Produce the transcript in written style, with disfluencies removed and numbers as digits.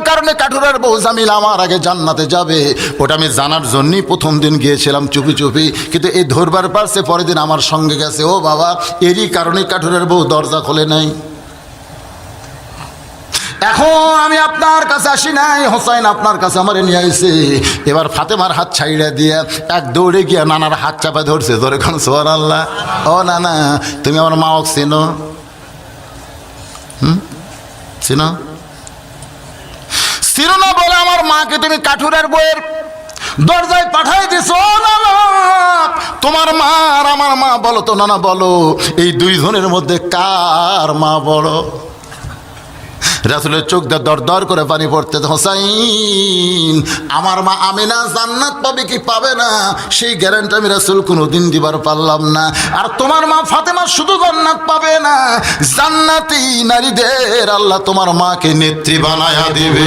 কারণে কাঠুরার বউ জামিল আমার আগে জান্নাতে যাবে, ওটা আমি জানার জন্যই প্রথম দিন গিয়েছিলাম চুপি চুপি, কিন্তু এই ধরবার পারছে পরের দিন আমার সঙ্গে গেছে। ও বাবা, এরই কারণে কাঠুরার বউ দরজা খোলে নাই। এখন আমি আপনার কাছে আসি নাই, হোসাইন আপনার কাছে আমার নিয়ে আইছে। এবার ফাতেমার হাত ছাইড়া দিয়ে এক দৌড়ে গিয়া নানার হাত চাপা ধরছে, ধরে খান সুবহানাল্লাহ। ও নানা, তুমি আমার মা চেনো? চিনো? চিনো না বলে আমার মাকে তুমি কাঠুরার বউয়ের দরজায় পাঠাই দিছো। নানা, তোমার মা আর আমার মা বলো তো নানা, বলো এই দুইজনের মধ্যে কার মা বড়? রাসূলের চোখ দিয়ে দর দর করে পানি পড়তে। হোসাইন, আমার মা আমিনা জান্নাত পাবে কি পাবে না সেই গ্যারান্টি আমি রাসূল কোনোদিন দিবার পারলাম না। আর তোমার মা ফাতেমা শুধু জান্নাত পাবে না, জান্নাতি নারীদের আল্লাহ তোমার মাকে নেত্রী বানায়া দিবে।